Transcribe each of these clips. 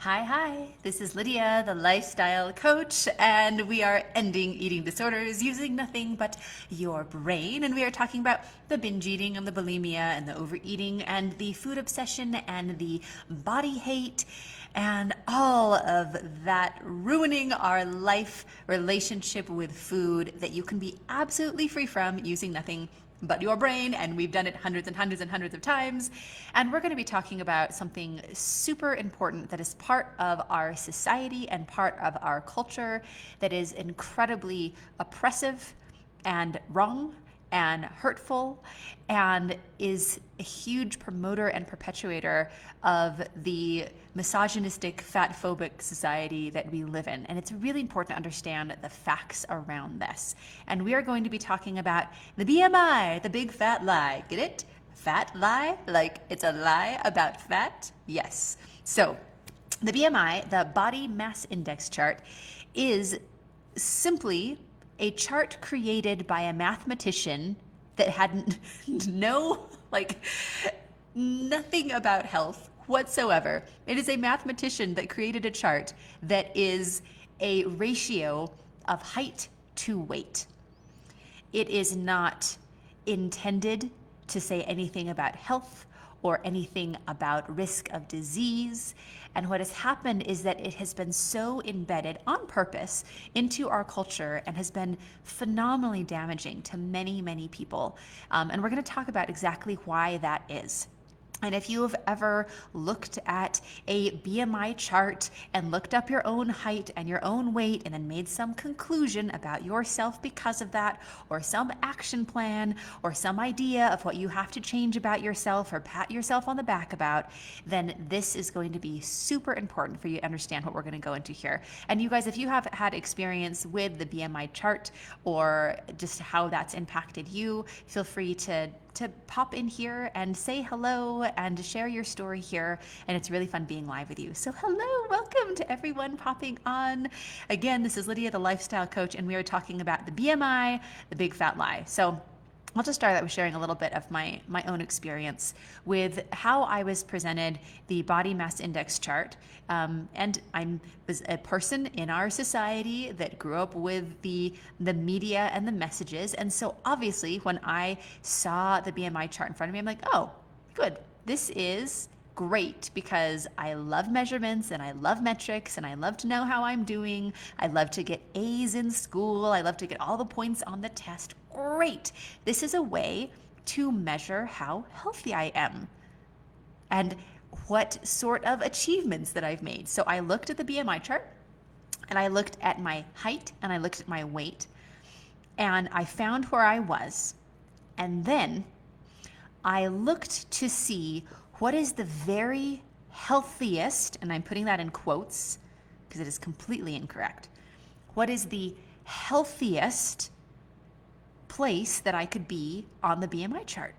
Hi. This is Lydia, the lifestyle coach, and we are ending eating disorders using nothing but your brain. And we are talking about the binge eating and the bulimia and the overeating and the food obsession and the body hate and all of that ruining our life relationship with food that you can be absolutely free from using nothing but your brain, and we've done it hundreds and hundreds and hundreds of times. And we're going to be talking about something super important that is part of our society and part of our culture that is incredibly oppressive and wrong and hurtful and is a huge promoter and perpetuator of the misogynistic, fat-phobic society that we live in. And it's really important to understand the facts around this. And we are going to be talking about the BMI, the big fat lie. Get it? Fat lie? Like it's a lie about fat? Yes. So the BMI, the body mass index chart, is simply a chart created by a mathematician that had nothing about health whatsoever. It is a mathematician that created a chart that is a ratio of height to weight. It is not intended to say anything about health or anything about risk of disease. And what has happened is that it has been so embedded on purpose into our culture and has been phenomenally damaging to many, many people. And we're going to talk about exactly why that is. And if you have ever looked at a BMI chart and looked up your own height and your own weight and then made some conclusion about yourself because of that, or some action plan, or some idea of what you have to change about yourself or pat yourself on the back about, then this is going to be super important for you to understand what we're going to go into here. And you guys, if you have had experience with the BMI chart or just how that's impacted you, feel free to pop in here and say hello and share your story here. And it's really fun being live with you. So hello, welcome to everyone popping on. Again, this is Lydia, the lifestyle coach, and we are talking about the BMI, the big fat lie. So I'll just start out with sharing a little bit of my own experience with how I was presented the body mass index chart. And I was a person in our society that grew up with the media and the messages. And so obviously when I saw the BMI chart in front of me, I'm like, oh, good. This is great because I love measurements and I love metrics and I love to know how I'm doing. I love to get A's in school. I love to get all the points on the test. Great. This is a way to measure how healthy I am and what sort of achievements that I've made. So I looked at the BMI chart and I looked at my height and I looked at my weight and I found where I was. And then I looked to see what is the very healthiest, and I'm putting that in quotes because it is completely incorrect. What is the healthiest place that I could be on the BMI chart?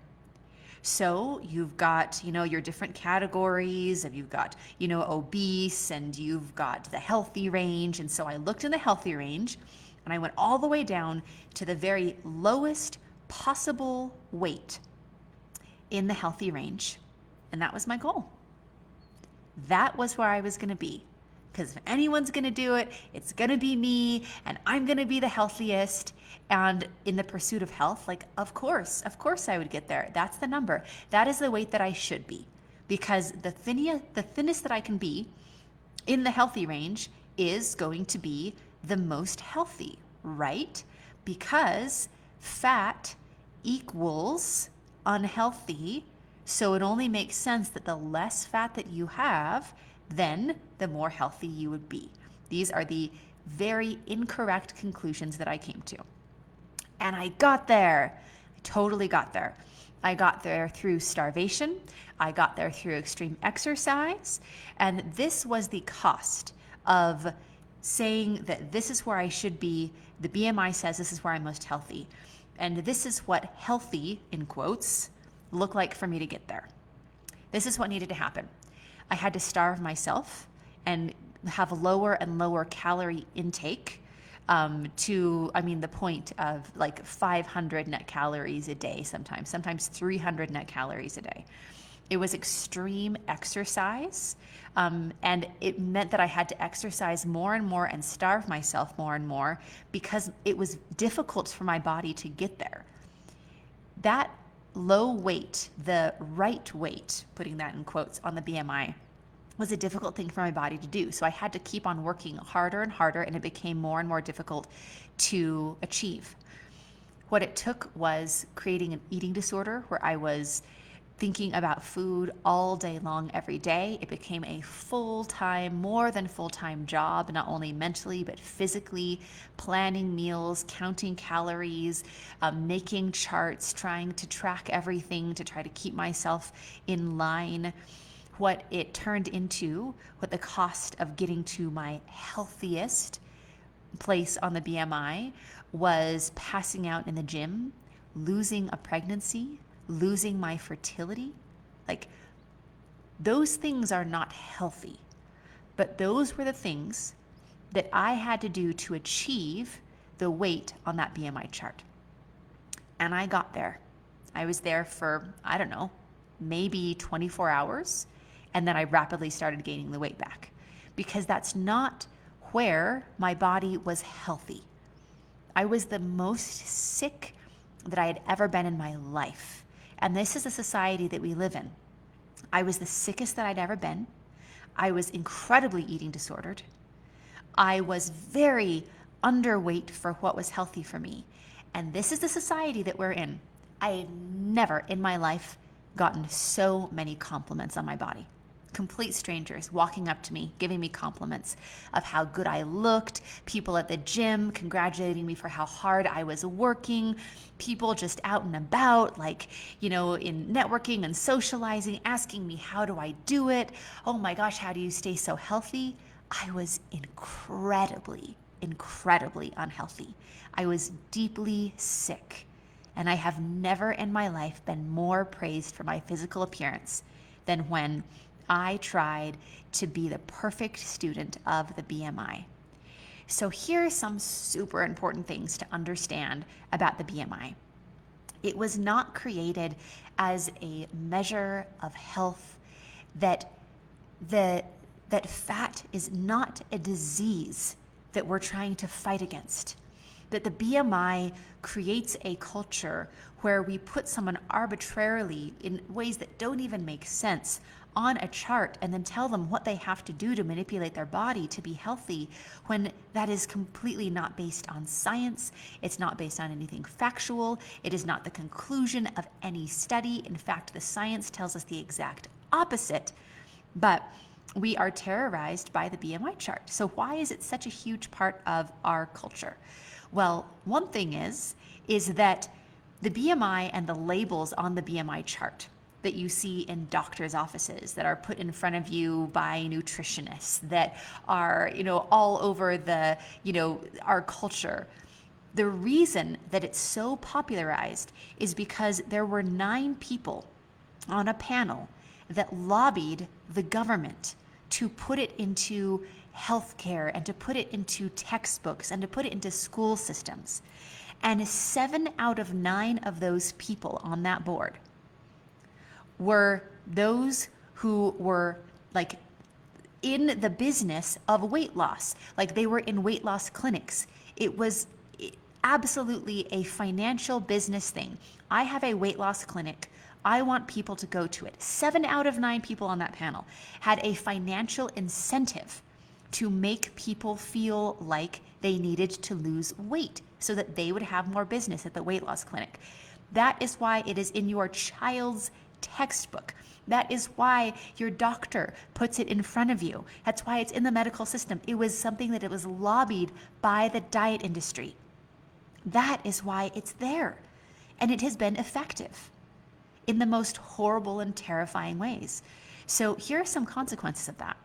So you've got, your different categories, and you've got, obese, and you've got the healthy range. And so I looked in the healthy range and I went all the way down to the very lowest possible weight in the healthy range. And that was my goal. That was where I was going to be. Because if anyone's going to do it, it's going to be me, and I'm going to be the healthiest. And in the pursuit of health, of course I would get there. That's the number. That is the weight that I should be. Because the thinnest that I can be in the healthy range is going to be the most healthy, right? Because fat equals unhealthy. So it only makes sense that the less fat that you have, then the more healthy you would be. These are the very incorrect conclusions that I came to. And I got there. I totally got there. I got there through starvation. I got there through extreme exercise. And this was the cost of saying that this is where I should be. The BMI says this is where I'm most healthy. And this is what healthy, in quotes, look like for me to get there. This is what needed to happen. I had to starve myself and have lower and lower calorie intake the point of 500 net calories a day sometimes 300 net calories a day. It was extreme exercise. And it meant that I had to exercise more and more and starve myself more and more because it was difficult for my body to get there. That low weight, the right weight, putting that in quotes, on the BMI, was a difficult thing for my body to do. So I had to keep on working harder and harder, and it became more and more difficult to achieve. What it took was creating an eating disorder where I was thinking about food all day long, every day. It became a full-time, more than full-time job, not only mentally, but physically, planning meals, counting calories, making charts, trying to track everything to try to keep myself in line. What it turned into, what the cost of getting to my healthiest place on the BMI was passing out in the gym, losing a pregnancy, losing my fertility. Like, those things are not healthy, but those were the things that I had to do to achieve the weight on that BMI chart. And I got there. I was there for, I don't know, maybe 24 hours. And then I rapidly started gaining the weight back because that's not where my body was healthy. I was the most sick that I had ever been in my life. And this is the society that we live in. I was the sickest that I'd ever been. I was incredibly eating disordered. I was very underweight for what was healthy for me. And this is the society that we're in. I have never in my life gotten so many compliments on my body. Complete strangers walking up to me, giving me compliments of how good I looked, people at the gym congratulating me for how hard I was working, people just out and about, like, in networking and socializing, asking me, how do I do it? Oh my gosh, how do you stay so healthy? I was incredibly unhealthy. I was deeply sick, and I have never in my life been more praised for my physical appearance than when I tried to be the perfect student of the BMI. So here are some super important things to understand about the BMI. It was not created as a measure of health, that fat is not a disease that we're trying to fight against. That the BMI creates a culture where we put someone arbitrarily in ways that don't even make sense on a chart and then tell them what they have to do to manipulate their body to be healthy, when that is completely not based on science. It's not based on anything factual. It is not the conclusion of any study. In fact, the science tells us the exact opposite. But we are terrorized by the BMI chart. So why is it such a huge part of our culture? Well, one thing is that the BMI and the labels on the BMI chart that you see in doctors' offices, that are put in front of you by nutritionists, that are, all over the, our culture. The reason that it's so popularized is because there were 9 people on a panel that lobbied the government to put it into healthcare and to put it into textbooks and to put it into school systems. And 7 out of 9 of those people on that board were those who were like in the business of weight loss. Like, they were in weight loss clinics. It was absolutely a financial business thing. I have a weight loss clinic. I want people to go to it. 7 out of 9 people on that panel had a financial incentive to make people feel like they needed to lose weight so that they would have more business at the weight loss clinic. That is why it is in your child's textbook. That is why your doctor puts it in front of you. That's why it's in the medical system. It was something that it was lobbied by the diet industry. That is why it's there. And it has been effective in the most horrible and terrifying ways. So here are some consequences of that.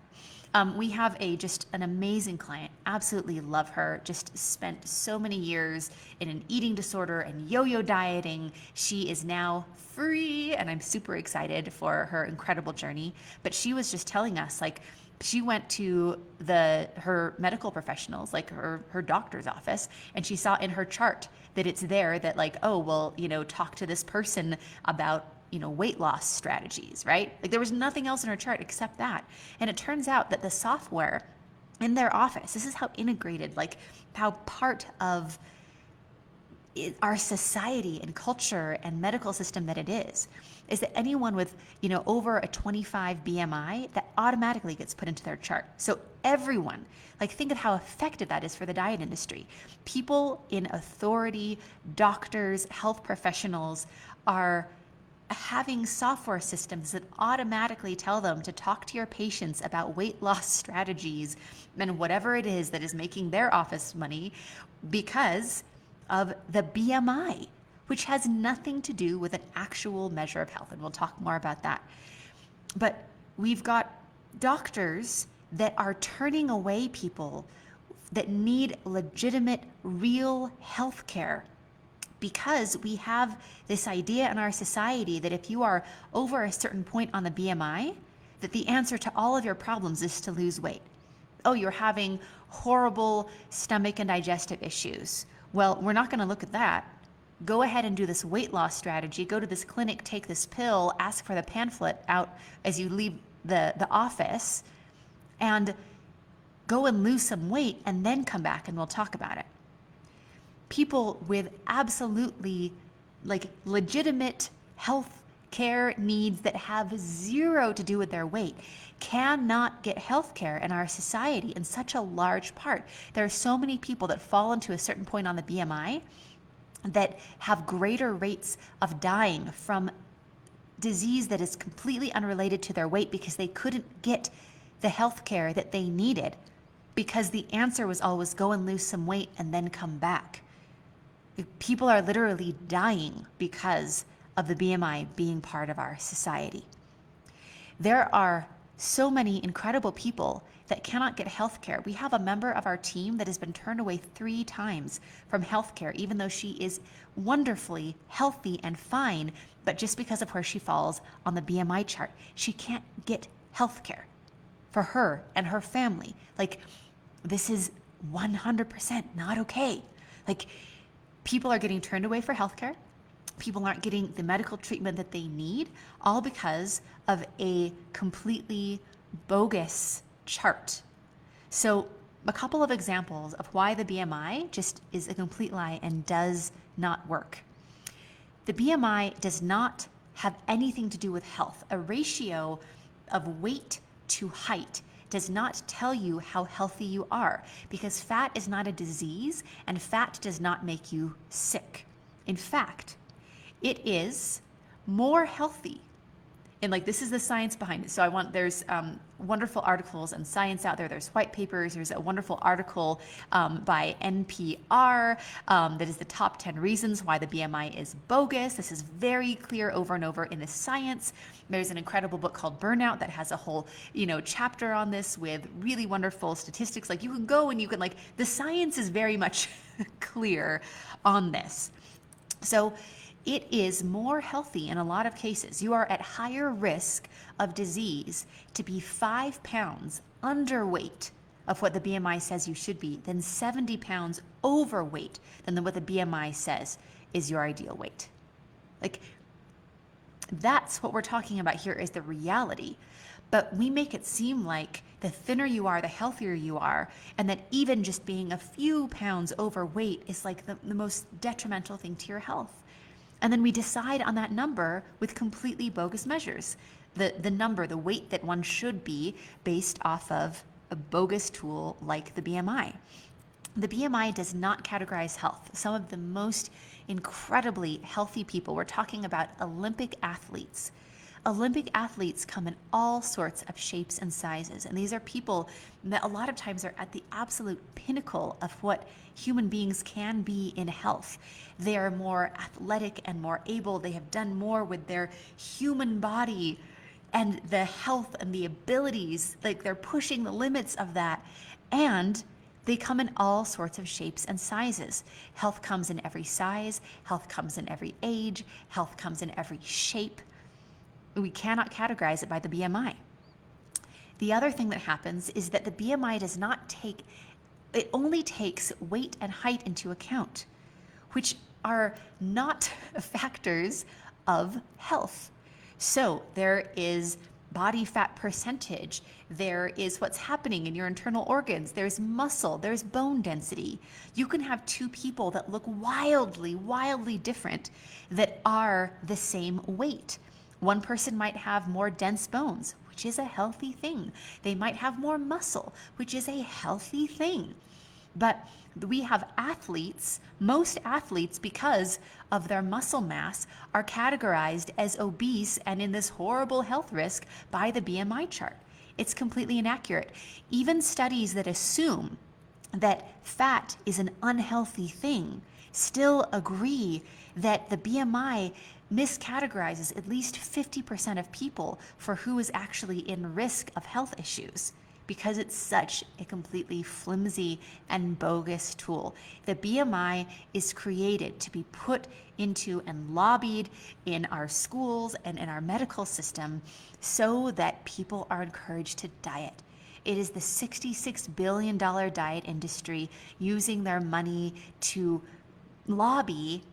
We have just an amazing client, absolutely love her, just spent so many years in an eating disorder and yo-yo dieting. She is now free, and I'm super excited for her incredible journey. But she was just telling us, like, she went to her medical professionals, like her doctor's office, and she saw in her chart that it's there that, like, oh, well, talk to this person about weight loss strategies, right? Like there was nothing else in her chart except that. And it turns out that the software in their office, this is how integrated, like how part of our society and culture and medical system that it is that anyone with, over a 25 BMI, that automatically gets put into their chart. So everyone, like think of how effective that is for the diet industry. People in authority, doctors, health professionals are having software systems that automatically tell them to talk to your patients about weight loss strategies and whatever it is that is making their office money because of the BMI, which has nothing to do with an actual measure of health. And we'll talk more about that. But we've got doctors that are turning away people that need legitimate, real health care because we have this idea in our society that if you are over a certain point on the BMI, that the answer to all of your problems is to lose weight. Oh, you're having horrible stomach and digestive issues. Well, we're not going to look at that. Go ahead and do this weight loss strategy. Go to this clinic, take this pill, ask for the pamphlet out as you leave the office, and go and lose some weight and then come back and we'll talk about it. People with absolutely legitimate health care needs that have zero to do with their weight cannot get health care in our society in such a large part. There are so many people that fall into a certain point on the BMI that have greater rates of dying from disease that is completely unrelated to their weight because they couldn't get the health care that they needed because the answer was always go and lose some weight and then come back. People are literally dying because of the BMI being part of our society. There are so many incredible people that cannot get health care. We have a member of our team that has been turned away 3 times from health care, even though she is wonderfully healthy and fine, but just because of where she falls on the BMI chart, she can't get health care for her and her family. This is 100% not okay. People are getting turned away for healthcare. People aren't getting the medical treatment that they need, all because of a completely bogus chart. So a couple of examples of why the BMI just is a complete lie and does not work. The BMI does not have anything to do with health. A ratio of weight to height does not tell you how healthy you are because fat is not a disease and fat does not make you sick. In fact, it is more healthy. And this is the science behind it. So there's wonderful articles and science out there. There's white papers. There's a wonderful article by NPR that is the top 10 reasons why the BMI is bogus. This is very clear over and over in the science. There's an incredible book called Burnout that has a whole, chapter on this with really wonderful statistics. You can go and you can the science is very much clear on this. So it is more healthy in a lot of cases. You are at higher risk of disease to be 5 pounds underweight of what the BMI says you should be than 70 pounds overweight than what the BMI says is your ideal weight. That's what we're talking about here is the reality. But we make it seem like the thinner you are, the healthier you are, and that even just being a few pounds overweight is the most detrimental thing to your health. And then we decide on that number with completely bogus measures. The number, the weight that one should be based off of a bogus tool like the BMI. The BMI does not categorize health. Some of the most incredibly healthy people, we're talking about Olympic athletes. Olympic athletes come in all sorts of shapes and sizes. And these are people that a lot of times are at the absolute pinnacle of what human beings can be in health. They are more athletic and more able. They have done more with their human body and the health and the abilities. They're pushing the limits of that. And they come in all sorts of shapes and sizes. Health comes in every size. Health comes in every age. Health comes in every shape. We cannot categorize it by the BMI. The other thing that happens is that the BMI does not it only takes weight and height into account, which are not factors of health. So there is body fat percentage, there is what's happening in your internal organs, there's muscle, there's bone density. You can have two people that look wildly, wildly different that are the same weight. One person might have more dense bones, which is a healthy thing. They might have more muscle, which is a healthy thing. But we have athletes, most athletes, because of their muscle mass, are categorized as obese and in this horrible health risk by the BMI chart. It's completely inaccurate. Even studies that assume that fat is an unhealthy thing still agree that the BMI miscategorizes at least 50% of people for who is actually in risk of health issues, because it's such a completely flimsy and bogus tool. The BMI is created to be put into and lobbied in our schools and in our medical system so that people are encouraged to diet. It is the $66 billion diet industry using their money to lobby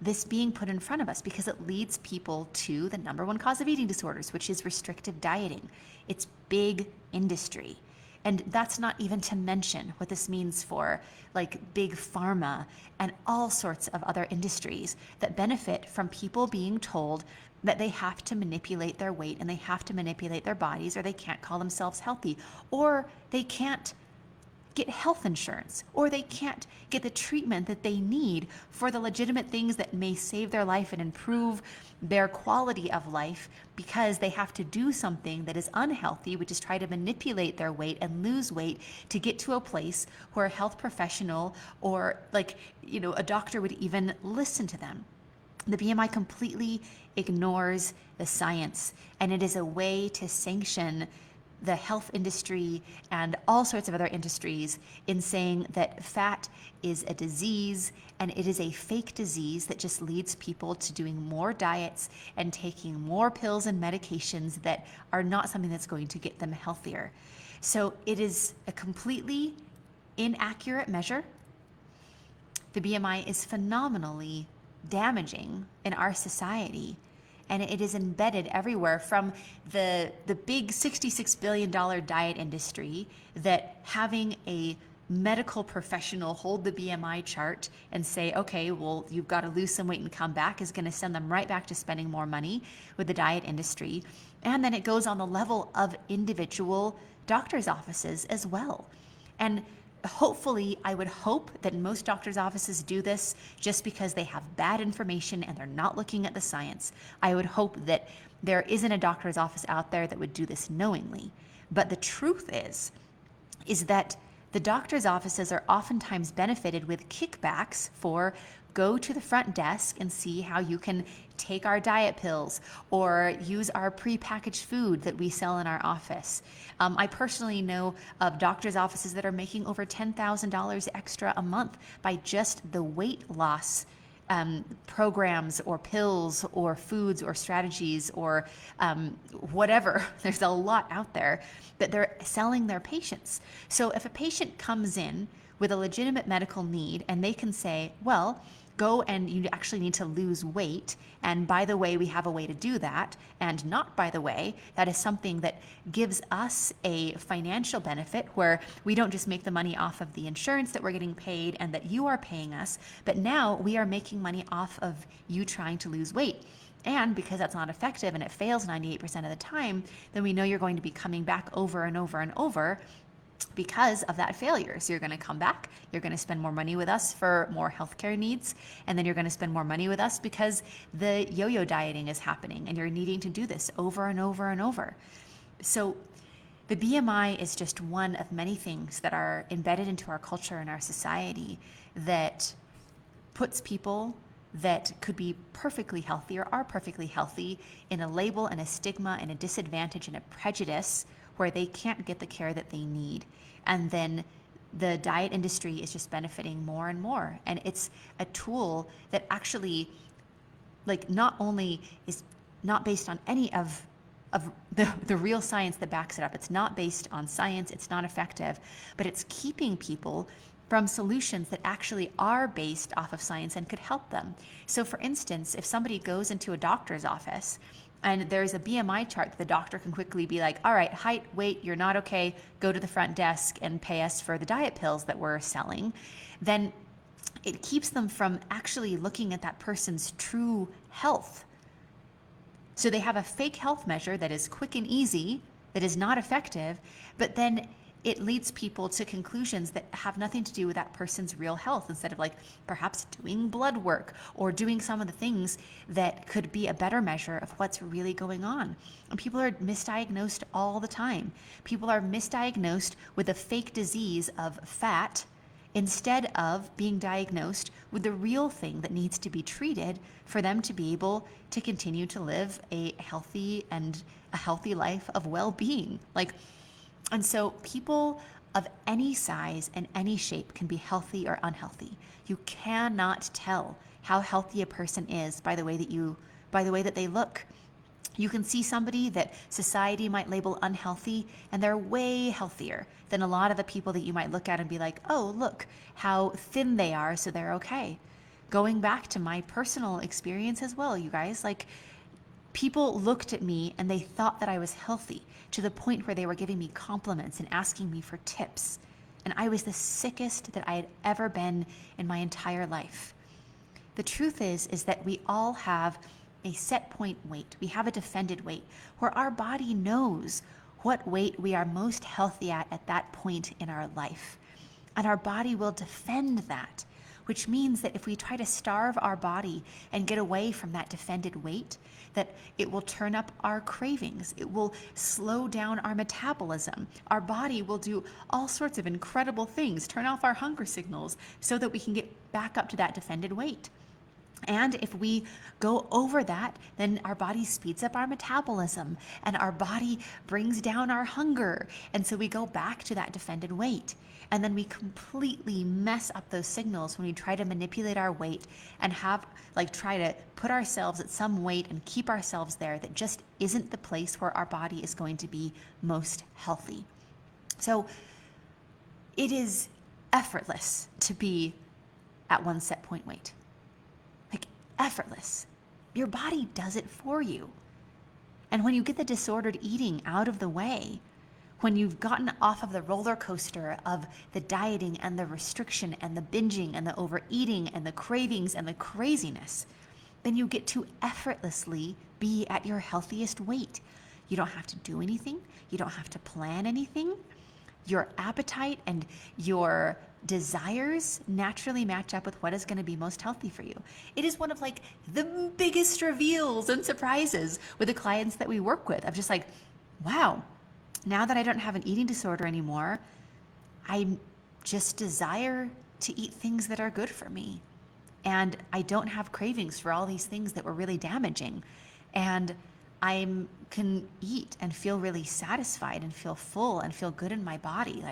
this being put in front of us, because it leads people to the number one cause of eating disorders, which is restrictive dieting. It's big industry. And that's not even to mention what this means for like big pharma and all sorts of other industries that benefit from people being told that they have to manipulate their weight and they have to manipulate their bodies, or they can't call themselves healthy, or they can't get health insurance, or they can't get the treatment that they need for the legitimate things that may save their life and improve their quality of life, because they have to do something that is unhealthy, which is try to manipulate their weight and lose weight to get to a place where a health professional or a doctor would even listen to them. The BMI completely ignores the science, and it is a way to sanction the health industry and all sorts of other industries in saying that fat is a disease, and it is a fake disease that just leads people to doing more diets and taking more pills and medications that are not something that's going to get them healthier. So it is a completely inaccurate measure. The BMI is phenomenally damaging in our society, and it is embedded everywhere, from the big $66 billion diet industry, that having a medical professional hold the BMI chart and say, okay, well, you've got to lose some weight and come back, is going to send them right back to spending more money with the diet industry. And then it goes on the level of individual doctors' offices as well. And hopefully, I would hope that most doctors' offices do this just because they have bad information and they're not looking at the science. I would hope that there isn't a doctor's office out there that would do this knowingly. But the truth is that the doctor's offices are oftentimes benefited with kickbacks for go to the front desk and see how you can take our diet pills or use our prepackaged food that we sell in our office. I personally know of doctor's offices that are making over $10,000 extra a month by just the weight loss programs or pills or foods or strategies or whatever. There's a lot out there that they're selling their patients. So if a patient comes in with a legitimate medical need and they can say, well, go and you actually need to lose weight, and by the way, we have a way to do that, and not by the way, that is something that gives us a financial benefit where we don't just make the money off of the insurance that we're getting paid and that you are paying us, but now we are making money off of you trying to lose weight. And because that's not effective and it fails 98% of the time, then we know you're going to be coming back over and over and over because of that failure. So you're going to come back, you're going to spend more money with us for more healthcare needs, and then you're going to spend more money with us because the yo-yo dieting is happening and you're needing to do this over and over and over. So the BMI is just one of many things that are embedded into our culture and our society that puts people that could be perfectly healthy or are perfectly healthy in a label and a stigma and a disadvantage and a prejudice where they can't get the care that they need. And then the diet industry is just benefiting more and more. And it's a tool that actually, not only is not based on any of the real science that backs it up, it's not based on science, it's not effective, but it's keeping people from solutions that actually are based off of science and could help them. So for instance, if somebody goes into a doctor's office And there's a BMI chart that the doctor can quickly be like, all right, height, weight, you're not okay, go to the front desk and pay us for the diet pills that we're selling, then it keeps them from actually looking at that person's true health. So they have a fake health measure that is quick and easy, that is not effective, but then it leads people to conclusions that have nothing to do with that person's real health, instead of like perhaps doing blood work or doing some of the things that could be a better measure of what's really going on. And people are misdiagnosed all the time. People are misdiagnosed with a fake disease of fat instead of being diagnosed with the real thing that needs to be treated for them to be able to continue to live a healthy life of well-being. And so people of any size and any shape can be healthy or unhealthy. You cannot tell how healthy a person is by the way that they look. You can see somebody that society might label unhealthy, and they're way healthier than a lot of the people that you might look at and be like, oh, look how thin they are, so they're okay. Going back to my personal experience as well, you guys, people looked at me and they thought that I was healthy, to the point where they were giving me compliments and asking me for tips. And I was the sickest that I had ever been in my entire life. The truth is that we all have a set point weight. We have a defended weight where our body knows what weight we are most healthy at that point in our life. And our body will defend that, which means that if we try to starve our body and get away from that defended weight, that it will turn up our cravings. It will slow down our metabolism. Our body will do all sorts of incredible things, turn off our hunger signals so that we can get back up to that defended weight. And if we go over that, then our body speeds up our metabolism and our body brings down our hunger. And so we go back to that defended weight. And then we completely mess up those signals when we try to manipulate our weight and try to put ourselves at some weight and keep ourselves there that just isn't the place where our body is going to be most healthy. So it is effortless to be at one set point weight. Effortless. Your body does it for you. And when you get the disordered eating out of the way, when you've gotten off of the roller coaster of the dieting and the restriction and the binging and the overeating and the cravings and the craziness, then you get to effortlessly be at your healthiest weight. You don't have to do anything. You don't have to plan anything. Your appetite and your desires naturally match up with what is going to be most healthy for you. It is one of the biggest reveals and surprises with the clients that we work with, of just wow, now that I don't have an eating disorder anymore, I just desire to eat things that are good for me. And I don't have cravings for all these things that were really damaging. And I can eat and feel really satisfied and feel full and feel good in my body.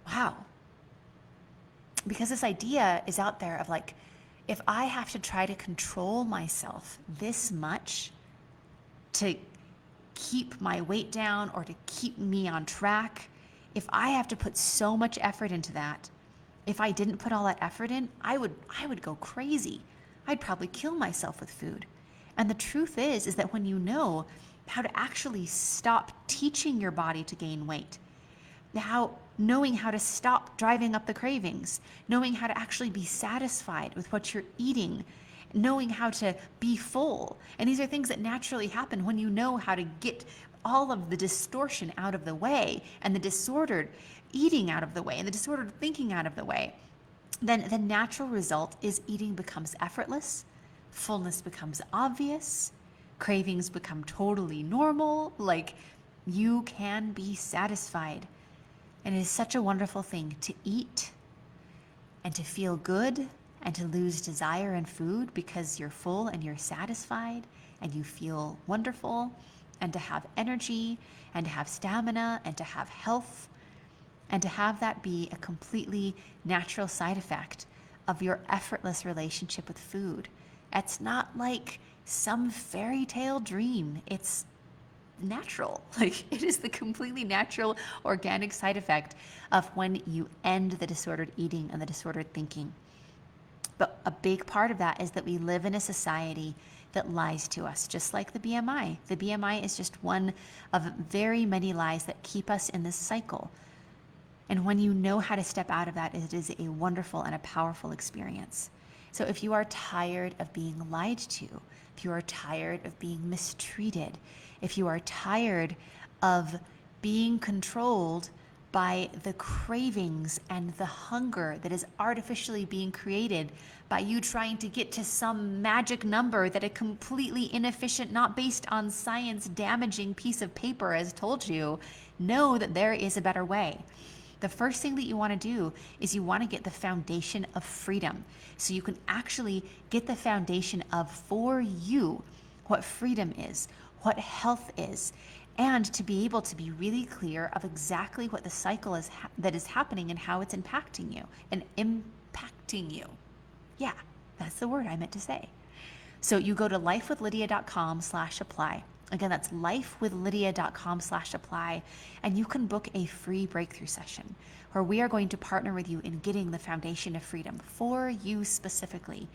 Wow. Because this idea is out there of if I have to try to control myself this much to keep my weight down or to keep me on track, if I have to put so much effort into that, if I didn't put all that effort in, I would go crazy. I'd probably kill myself with food. And the truth is that when you know how to actually stop teaching your body to gain weight, knowing how to stop driving up the cravings, knowing how to actually be satisfied with what you're eating, knowing how to be full. And these are things that naturally happen when you know how to get all of the distortion out of the way and the disordered eating out of the way and the disordered thinking out of the way. Then the natural result is eating becomes effortless, fullness becomes obvious, cravings become totally normal, you can be satisfied. And it is such a wonderful thing to eat and to feel good and to lose desire in food because you're full and you're satisfied and you feel wonderful, and to have energy and to have stamina and to have health, and to have that be a completely natural side effect of your effortless relationship with food. It's not like some fairy tale dream. It's natural. It is the completely natural, organic side effect of when you end the disordered eating and the disordered thinking. But a big part of that is that we live in a society that lies to us, just like the BMI. The BMI is just one of very many lies that keep us in this cycle. And when you know how to step out of that, it is a wonderful and a powerful experience. So if you are tired of being lied to, if you are tired of being mistreated, if you are tired of being controlled by the cravings and the hunger that is artificially being created by you trying to get to some magic number that a completely inefficient, not based on science, damaging piece of paper has told you, know that there is a better way. The first thing that you want to do is you want to get the foundation of freedom. So you can actually get the foundation of, for you, what freedom is, what health is, and to be able to be really clear of exactly what the cycle is that is happening and how it's impacting you and impacting you. Yeah, that's the word I meant to say. So you go to lifewithlydia.com/apply. Again, that's lifewithlydia.com/apply, and you can book a free breakthrough session where we are going to partner with you in getting the foundation of freedom for you specifically.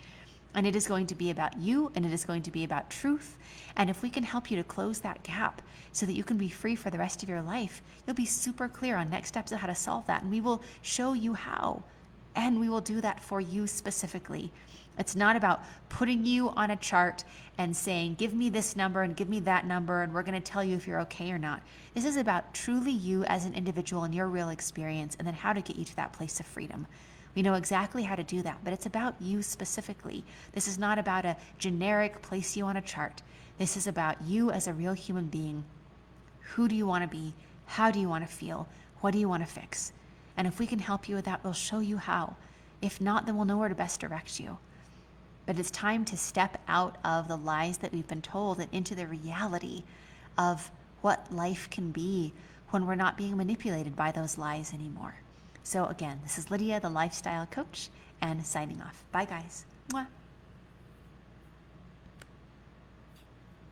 And it is going to be about you, and it is going to be about truth. And if we can help you to close that gap so that you can be free for the rest of your life, you'll be super clear on next steps of how to solve that. And we will show you how. And we will do that for you specifically. It's not about putting you on a chart and saying, give me this number and give me that number, and we're going to tell you if you're okay or not. This is about truly you as an individual and your real experience, and then how to get you to that place of freedom. We know exactly how to do that, but it's about you specifically. This is not about a generic place you on a chart. This is about you as a real human being. Who do you want to be? How do you want to feel? What do you want to fix? And if we can help you with that, we'll show you how. If not, then we'll know where to best direct you. But it's time to step out of the lies that we've been told and into the reality of what life can be when we're not being manipulated by those lies anymore. So again, this is Lydia, the lifestyle coach, and signing off. Bye, guys. Mwah.